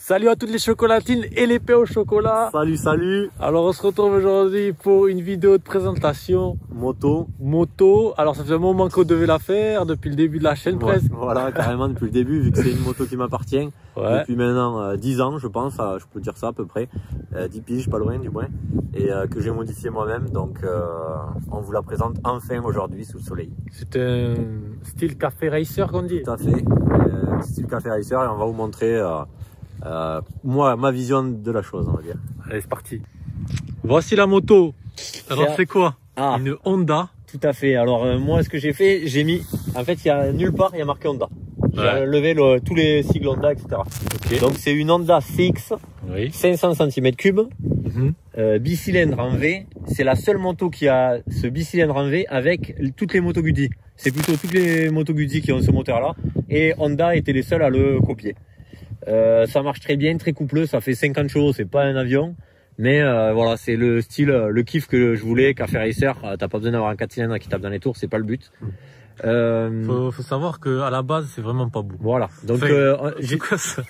Salut à toutes les chocolatines et les pains au chocolat. Salut, salut. Alors on se retrouve aujourd'hui pour une vidéo de présentation moto. Alors ça fait un moment qu'on devait la faire depuis le début de la chaîne presque. Voilà, carrément depuis le début, vu que c'est une moto qui m'appartient. Ouais. Depuis maintenant 10 ans, je pense, je peux dire ça à peu près. 10 piges, pas loin du moins. Et que j'ai modifié moi-même. Donc on vous la présente enfin aujourd'hui sous le soleil. C'est un style café racer qu'on dit. Tout à fait. Style café racer, et on va vous montrer moi, ma vision de la chose, on va dire. Allez, c'est parti. Voici la moto. Alors c'est quoi? Une Honda. Tout à fait. Alors moi, ce que j'ai fait, j'ai mis, en fait, il y a nulle part, il y a marqué Honda. J'ai enlevé tous les sigles Honda, etc. Okay. Donc c'est une Honda CX, 500 cm3, bicylindre en V. C'est la seule moto qui a ce bicylindre en V avec toutes les motos Guzzi. C'est plutôt toutes les motos Guzzi qui ont ce moteur-là. Et Honda était les seuls à le copier. Ça marche très bien, très coupleux, ça fait 50 chevaux, c'est pas un avion. Mais voilà, c'est le style, le kiff que je voulais, café racer. T'as pas besoin d'avoir un 4 cylindres qui tape dans les tours, c'est pas le but. Faut savoir que à la base c'est vraiment pas beau. Voilà, donc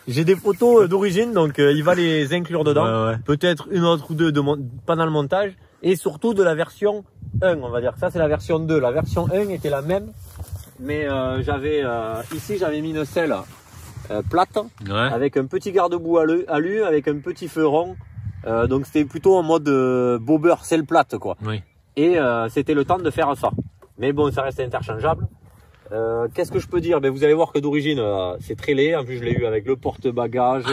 j'ai des photos d'origine, donc il va les inclure dedans. Ouais. Peut-être une autre ou deux pendant le montage, et surtout de la version 1, on va dire. Ça c'est la version 2. La version 1 était la même, mais ici j'avais mis une selle plate, avec un petit garde-boue alu, avec un petit feu rond. Donc c'était plutôt en mode bobber, selle plate quoi. Oui. Et c'était le temps de faire ça. Mais bon, ça reste interchangeable. Qu'est-ce que je peux dire? Ben, vous allez voir que d'origine c'est très laid. En plus je l'ai eu avec le porte-bagages,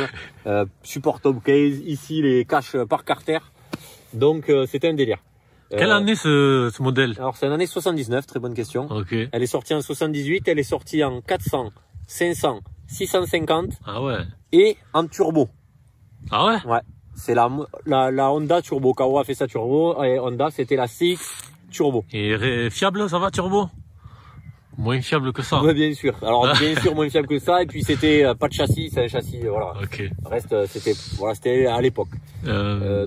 support top case, ici les caches par carter. Donc c'était un délire. Quelle année ce modèle? Alors c'est une année 79, très bonne question. Okay. Elle est sortie en 78, elle est sortie en 400, 500, 650. Ah ouais. Et en turbo. Ah ouais? Ouais. C'est la Honda turbo. Kawa a fait sa turbo et Honda c'était la CX turbo. Et fiable, ça va turbo? Moins fiable que ça. Oui, bien sûr. Alors bien sûr moins fiable que ça. Et puis c'était pas de châssis, c'est un châssis, voilà. Ok. Reste c'était à l'époque.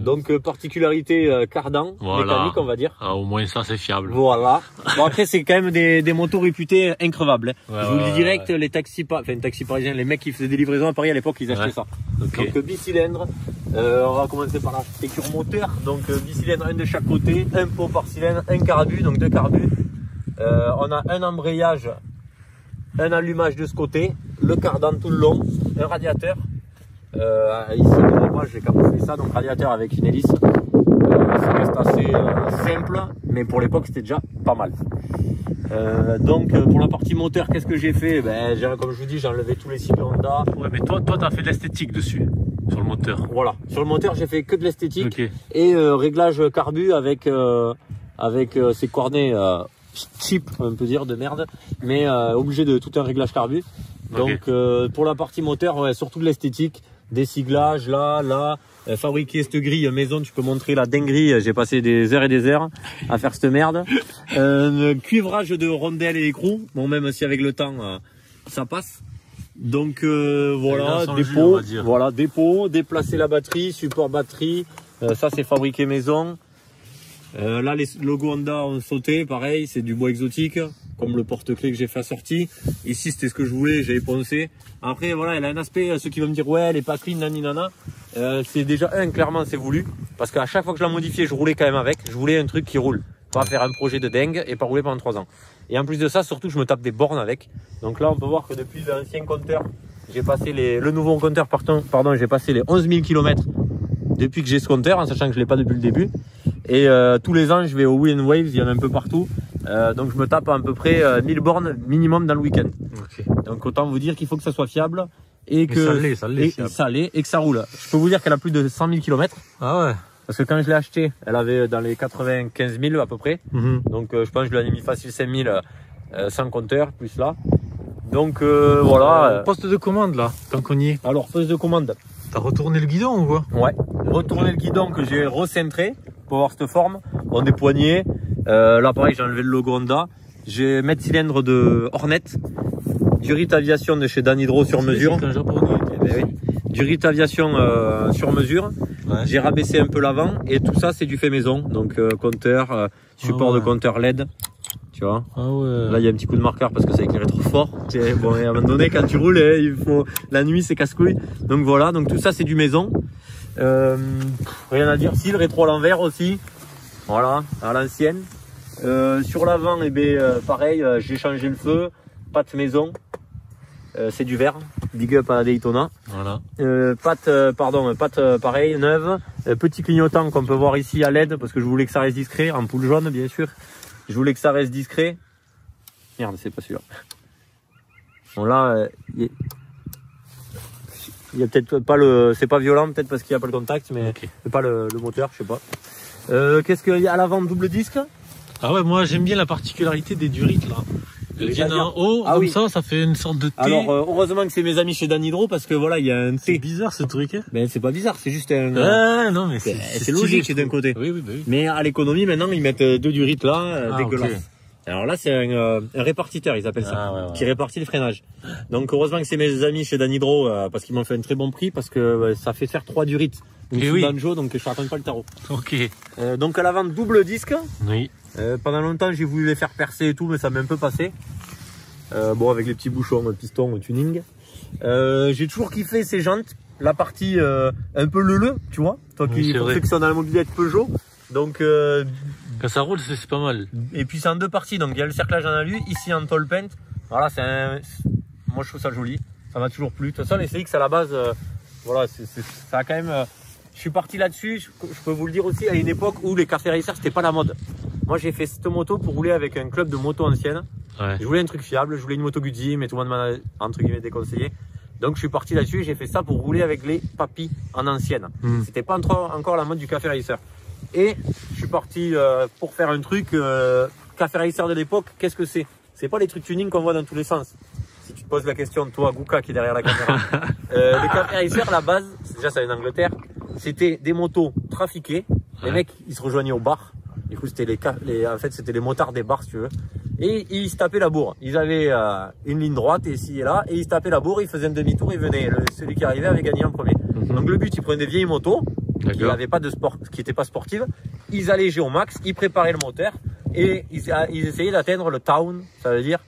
Donc particularité cardan, mécanique on va dire. Ah, au moins ça c'est fiable. Voilà. Bon après c'est quand même des motos réputées increvables. Hein. Ouais, je vous le dis direct, les taxis parisiens, les mecs qui faisaient des livraisons à Paris à l'époque, ils achetaient ça. Okay. Donc bicylindre. On va commencer par la sécurité moteur. Donc bicylindre, un de chaque côté, un pot par cylindre, un carbu, donc deux carbus. On a un embrayage, un allumage de ce côté, le cardan tout le long, un radiateur. Ici, moi j'ai camouflé ça, donc radiateur avec une hélice. Ça reste assez simple, mais pour l'époque c'était déjà pas mal. Donc pour la partie moteur, qu'est-ce que j'ai fait? Ben, comme je vous dis, j'ai enlevé tous les cycles Honda. Ouais, mais toi t'as fait de l'esthétique dessus, sur le moteur. Voilà, sur le moteur j'ai fait que de l'esthétique. Okay. Et réglage carbu avec ces cornets cheap, on peut dire, de merde, mais obligé de tout un réglage carbu. Donc pour la partie moteur, surtout de l'esthétique, des ciglages là, fabriquer cette grille maison, tu peux montrer la dinguerie, j'ai passé des heures et des heures à faire cette merde. Cuivrage de rondelles et écrous, bon même si avec le temps ça passe. Donc voilà, dépôt, déplacer la batterie, support batterie, ça c'est fabriqué maison. Là les logos Honda ont sauté, pareil, c'est du bois exotique, comme le porte-clés que j'ai fait assorti. Ici c'était ce que je voulais, j'avais pensé. Après voilà, elle a un aspect, ceux qui vont me dire ouais elle est pas clean, nani nana. C'est déjà clairement c'est voulu, parce qu'à chaque fois que je la modifiais, je roulais quand même avec. Je voulais un truc qui roule, pas faire un projet de dingue et pas rouler pendant 3 ans. Et en plus de ça, surtout je me tape des bornes avec. Donc là on peut voir que depuis l'ancien compteur, j'ai passé le nouveau compteur pardon, j'ai passé les 11 000 km depuis que j'ai ce compteur, en sachant que je l'ai pas depuis le début. Et tous les ans je vais au Wheel and Waves, il y en a un peu partout. Donc je me tape à peu près 1000 bornes minimum dans le week-end. Okay. Donc autant vous dire qu'il faut que ça soit fiable et que ça l'est et que ça roule. Je peux vous dire qu'elle a plus de 100 000 km. Ah ouais. Parce que quand je l'ai acheté, elle avait dans les 95 000 à peu près. Donc je pense que je lui ai mis facile 5 000 sans compteur plus là. Donc voilà. Poste de commande là, tant qu'on y est. Alors poste de commande. T'as retourné le guidon ou quoi? Ouais, retourné le guidon que j'ai recentré pour avoir cette forme. Bon, des poignées. Là pareil, j'ai enlevé le logo Honda. J'ai mètre cylindre de Hornet. Du RIT Aviation de chez Dan Hydro sur mesure. C'est un japonais. Du RIT Aviation sur mesure. Ouais. J'ai rabaissé un peu l'avant et tout ça c'est du fait maison. Donc compteur, support de compteur LED. Tu vois. Ah ouais. Là, il y a un petit coup de marqueur parce que ça éclairait trop fort. Bon, et à un moment donné, quand tu roules, il faut la nuit, c'est casse-couille. Donc voilà, donc tout ça, c'est du maison. Rien à dire. Si, le rétro à l'envers aussi. Voilà, à l'ancienne. Sur l'avant, eh ben, pareil, j'ai changé le feu. Pâte maison. C'est du verre. Big up à Daytona. Voilà. Pâte pareil, neuve. Petit clignotant qu'on peut voir ici à LED parce que je voulais que ça reste discret. Ampoule jaune, bien sûr. Je voulais que ça reste discret. Merde, c'est pas celui-là. Bon là, il y a peut-être pas le, c'est pas violent peut-être parce qu'il n'y a pas le contact, mais okay. C'est pas le moteur, je sais pas. Qu'est-ce qu'il y a à l'avant, double disque? Ah ouais, moi j'aime bien la particularité des durites là. Elles viennent en haut, ah comme oui. ça fait une sorte de T. Alors heureusement que c'est mes amis chez Danhydro parce que voilà, il y a un T. C'est bizarre ce truc. Hein, ben c'est pas bizarre, c'est juste un. non mais c'est logique d'un côté. Oui, oui, bah oui. Mais à l'économie maintenant ils mettent deux durites là, dégueulasses. Okay. Alors là c'est un répartiteur, ils appellent ça, ouais. qui répartit le freinage. Donc heureusement que c'est mes amis chez Danhydro parce qu'ils m'ont fait un très bon prix parce que ça fait faire 3 durites. Donc oui. banjo, donc je raconte pas le tarot. Ok. Donc à l'avant double disque. Oui. Pendant longtemps j'ai voulu les faire percer et tout, mais ça m'a un peu passé. Bon, avec les petits bouchons, piston, tuning. J'ai toujours kiffé ces jantes, la partie un peu leu, tu vois, toi qui perfectionne la mobilette Peugeot. Donc quand ça roule, c'est pas mal. Et puis c'est en deux parties, donc il y a le cerclage en alu, ici en tall paint. Voilà, moi je trouve ça joli, ça m'a toujours plu. De toute façon les CX à la base, voilà, ça a quand même. Je suis parti là-dessus, je peux vous le dire aussi, à une époque où les cafés racers c'était pas la mode. Moi j'ai fait cette moto pour rouler avec un club de moto ancienne. Ouais. Je voulais un truc fiable, je voulais une moto Guzzi, mais tout le monde m'a entre guillemets déconseillé. Donc je suis parti là-dessus et j'ai fait ça pour rouler avec les papis en ancienne. C'était pas encore la mode du café racer. Et je suis parti pour faire un truc café racer de l'époque. Qu'est-ce que c'est? C'est pas les trucs tuning qu'on voit dans tous les sens. Si tu te poses la question, toi Gouka qui est derrière la caméra, les café racer à la base, déjà ça vient d'Angleterre, c'était des motos trafiquées. Les mecs ils se rejoignaient au bar. Du coup c'était en fait c'était les motards des bars si tu veux. Et ils se tapaient la bourre. Ils avaient une ligne droite ici et là, et ils se tapaient la bourre, ils faisaient un demi-tour, ils venaient. Celui qui arrivait avait gagné en premier. Donc le but, ils prenaient des vieilles motos, qui n'avaient pas de sport, qui n'étaient pas sportives, ils allégeaient au max, ils préparaient le moteur, et ils essayaient d'atteindre le town, ça veut dire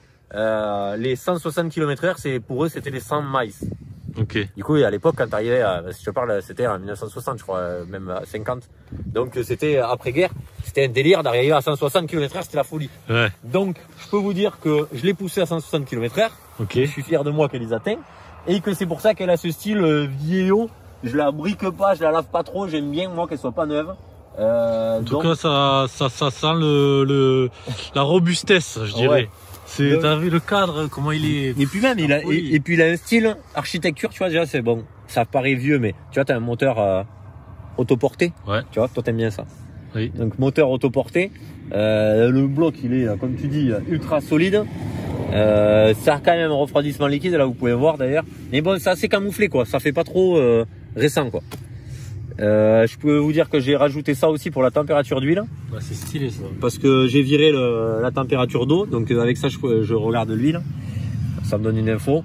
les 160 km/h, pour eux c'était les 100 miles. Ok. Du coup, à l'époque, quand t'arrivais, si je te parle, c'était en 1960, je crois, même à 50. Donc, c'était après-guerre. C'était un délire d'arriver à 160 km/h, c'était la folie. Ouais. Donc, je peux vous dire que je l'ai poussé à 160 km/h. Ok. Je suis fier de moi qu'elle les atteint. Et que c'est pour ça qu'elle a ce style vieillot. Je la brique pas, je la lave pas trop. J'aime bien, moi, qu'elle soit pas neuve. En tout cas, ça sent la robustesse, je dirais. Ouais. T'as vu le cadre, comment il est. Et puis même, et puis il a un style architecture, tu vois, déjà c'est bon. Ça paraît vieux, mais tu vois, t'as un moteur autoporté. Ouais. Tu vois, toi t'aimes bien ça. Oui. Donc moteur autoporté. Le bloc, il est, comme tu dis, ultra solide. Ça a quand même un refroidissement liquide, là vous pouvez voir d'ailleurs. Mais bon, ça c'est camouflé quoi, ça fait pas trop récent quoi. Je peux vous dire que j'ai rajouté ça aussi pour la température d'huile. Bah, c'est stylé ça. Parce que j'ai viré la température d'eau, donc avec ça je regarde l'huile. Ça me donne une info.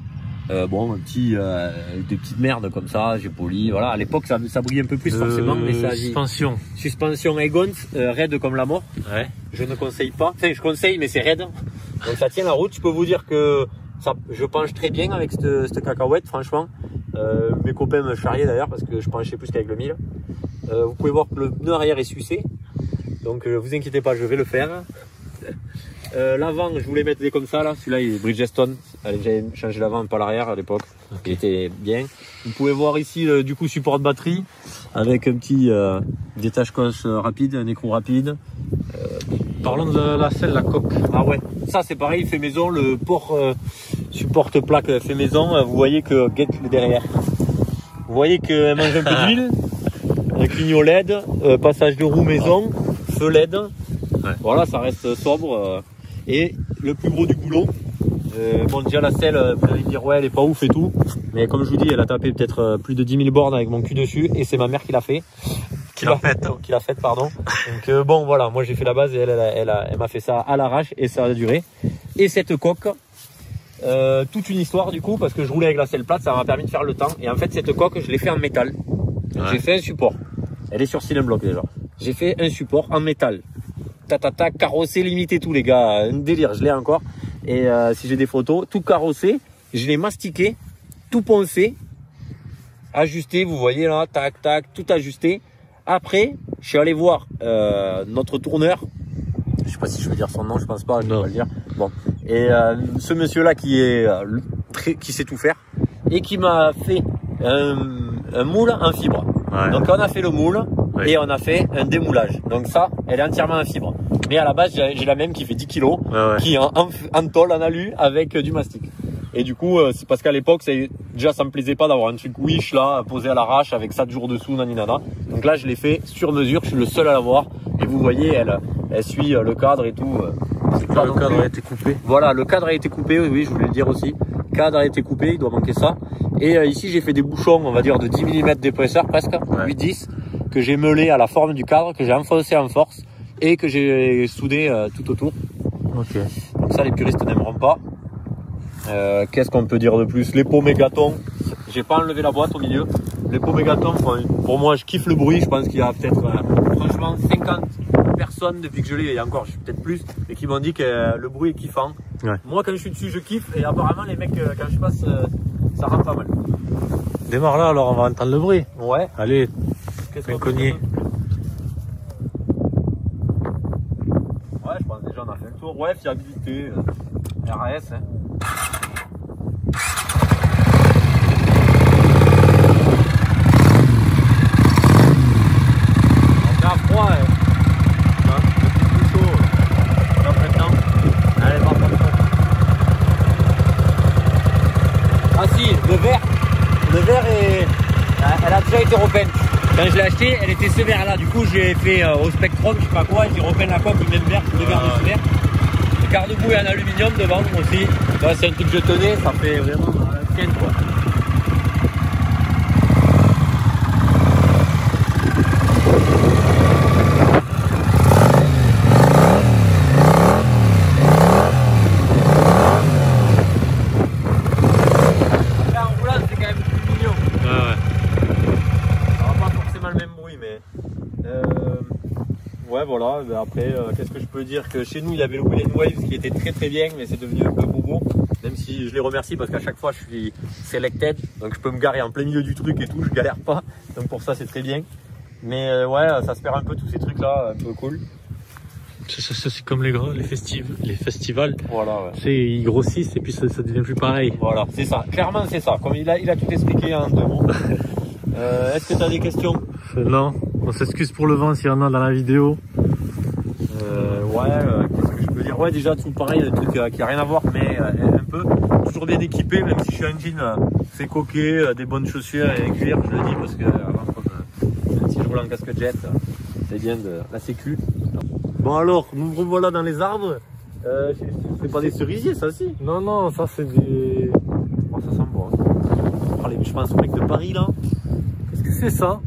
Bon, des petites merdes comme ça, j'ai poli. Voilà, à l'époque ça brille un peu plus forcément, mais ça agit. Suspension Egon, raide comme la mort. Ouais. Je ne conseille pas. Enfin, je conseille, mais c'est raide. Donc ça tient la route. Je peux vous dire que je penche très bien avec cette cacahuète, franchement. Mes copains me charriaient d'ailleurs parce que je penchais plus qu'avec le 1000. Vous pouvez voir que le pneu arrière est sucé. Donc vous inquiétez pas, je vais le faire. L'avant, je voulais mettre des comme ça là. Celui-là il est Bridgestone. J'avais changé l'avant, pas l'arrière à l'époque. Okay. Il était bien. Vous pouvez voir ici du coup support de batterie avec un petit détache-coche rapide, un écrou rapide. Parlons de la selle, la coque. Ah ouais, ça c'est pareil, fait maison, le port supporte plaque fait maison. Vous voyez que le derrière. Vous voyez qu'elle mange un peu d'huile, un clignot LED, passage de roue maison, feu LED. Ouais. Voilà, ça reste sobre. Et le plus gros du boulot. Bon, déjà la selle, vous allez me dire ouais, elle est pas ouf et tout. Mais comme je vous dis, elle a tapé peut-être plus de 10 000 bornes avec mon cul dessus. Et c'est ma mère qui l'a fait. Qui l'a faite, pardon. Donc bon, voilà, moi j'ai fait la base et elle m'a fait ça à l'arrache et ça a duré. Et cette coque, toute une histoire du coup, parce que je roulais avec la selle plate, ça m'a permis de faire le temps. Et en fait, cette coque, je l'ai fait en métal. Ouais. J'ai fait un support. Elle est sur Cylindre Block déjà. J'ai fait un support en métal. carrossé, limité tout les gars, un délire, je l'ai encore. Et si j'ai des photos, tout carrossé, je l'ai mastiqué, tout poncé, ajusté, vous voyez là, tac, tout ajusté. Après, je suis allé voir notre tourneur, je sais pas si je veux dire son nom, je pense pas, je vais pas le dire. Bon, et ce monsieur-là qui sait tout faire et qui m'a fait un moule en fibre. Ouais. Donc on a fait le moule et on a fait un démoulage. Donc ça, elle est entièrement en fibre. Mais à la base, j'ai la même qui fait 10 kg, qui est en tôle, en alu, avec du mastic. Et du coup, c'est parce qu'à l'époque, déjà ça me plaisait pas d'avoir un truc Wish là, posé à l'arrache avec 7 jours dessous, naninana. Donc là, je l'ai fait sur mesure, je suis le seul à l'avoir. Et vous voyez, elle suit le cadre et tout. Le cadre a été coupé. Voilà, le cadre a été coupé, oui, je voulais le dire aussi. Le cadre a été coupé, il doit manquer ça. Et ici, j'ai fait des bouchons, on va dire, de 10 mm d'épaisseur presque, 8-10, que j'ai meulé à la forme du cadre, que j'ai enfoncé en force et que j'ai soudé tout autour. Ok. Donc ça, les puristes n'aimeront pas. Qu'est-ce qu'on peut dire de plus? Les pots mégatons, j'ai pas enlevé la boîte au milieu. Les pots mégatons, pour moi, je kiffe le bruit. Je pense qu'il y a peut-être franchement 50 personnes depuis que je l'ai, il y a encore peut-être plus, mais qui m'ont dit que le bruit est kiffant. Ouais. Moi, quand je suis dessus, je kiffe, et apparemment les mecs, quand je passe, ça rend pas mal. Démarre là, alors on va entendre le bruit. Ouais. Allez, qu'est-ce cogner. Ouais, je pense déjà on a fait le tour. Ouais, fiabilité, RAS. Hein. On est à froid, hein. C'est plus chaud. Là maintenant. Allez, va pas trop. Ah si, le verre est. Elle a déjà été repeinte. Quand je l'ai acheté, elle était ce verre là. Du coup, j'ai fait au Spectrum, je sais pas quoi, et j'ai repeint la coque, le même verre, le verre de ce verre. Le garde-boue est en aluminium devant aussi. Là, c'est un truc que je tenais, ça fait vraiment tienne quoi. Là, en roulant, c'est quand même plus mignon. Ouais. Ça va pas forcément le même bruit, mais. Ouais, voilà. Après, qu'est-ce que je peux dire? Que chez nous, il y avait le Will & Waves qui était très bien, mais c'est devenu un peu bobo. Même si je les remercie parce qu'à chaque fois, je suis selected. Donc, je peux me garer en plein milieu du truc et tout. Je galère pas. Donc, pour ça, c'est très bien. Mais ouais, ça se perd un peu tous ces trucs-là, un peu cool. C'est comme les festivals. Voilà, ouais. Ils grossissent et puis ça devient plus pareil. Voilà, c'est ça. Clairement, c'est ça. Comme il a tout expliqué en 2 mots. Est-ce que tu as des questions? Non, on s'excuse pour le vent s'il y en a dans la vidéo. Qu'est-ce que je peux dire? Ouais, déjà tout pareil, un truc qui a rien à voir, mais un peu toujours bien équipé, même si je suis un jean, c'est coquet, des bonnes chaussures et cuir, je le dis parce que même si je roule en casque jet, c'est bien de la sécu. Bon alors, nous revoilà dans les arbres. C'est pas des cerisiers, ça si? Non, ça c'est des... Oh, ça sent bon. Je pense au mec de Paris là. Qu'est-ce que c'est ça?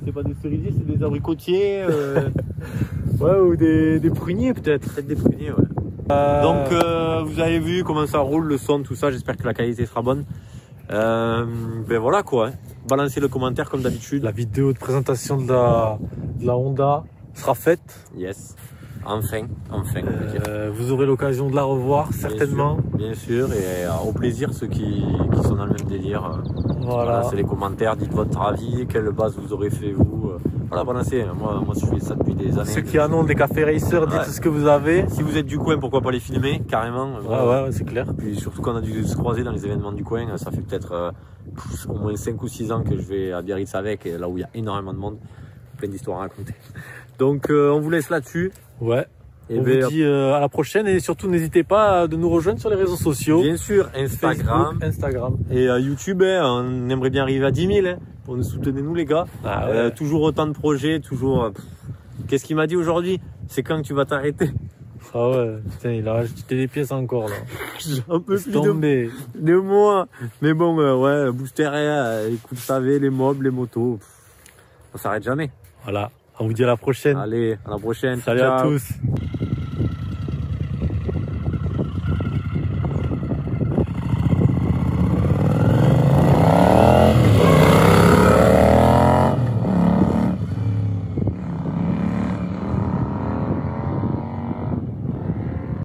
C'est pas des cerisiers, c'est des abricotiers. Ouais, ou des pruniers peut-être. Peut-être des pruniers, ouais. Donc vous avez vu comment ça roule, le son, tout ça. J'espère que la qualité sera bonne. Ben voilà quoi. Hein. Balancez le commentaire comme d'habitude. La vidéo de présentation de la Honda sera faite. Yes. Enfin, on peut dire. Vous aurez l'occasion de la revoir certainement. Bien sûr, et au plaisir ceux qui sont dans le même délire. Voilà, c'est les commentaires, dites votre avis, quelle base vous aurez fait vous. Voilà, balancez. Moi je fais ça depuis des années. Ceux qui en ont des cafés racers, dites ce que vous avez. Si vous êtes du coin, pourquoi pas les filmer carrément. Ouais, c'est clair. Puis surtout qu'on a dû se croiser dans les événements du coin, ça fait peut-être au moins 5 ou 6 ans que je vais à Biarritz avec, et là où il y a énormément de monde, plein d'histoires à raconter. Donc on vous laisse là-dessus. Ouais. Et on vous dit à la prochaine, et surtout n'hésitez pas de nous rejoindre sur les réseaux sociaux. Bien sûr, Instagram. Facebook, Instagram. Et YouTube, on aimerait bien arriver à 10 000. Hein, pour nous soutenir, nous les gars. Ah ouais. Toujours autant de projets, toujours... Qu'est-ce qu'il m'a dit aujourd'hui? C'est quand que tu vas t'arrêter? Ah ouais, putain, il a rajouté des pièces encore là. Un peu plus de moi. Mais bon, ouais, booster, écoute, vous savez, les mobs, les motos, on s'arrête jamais. Voilà, on vous dit à la prochaine. Allez, à la prochaine. Salut à tous.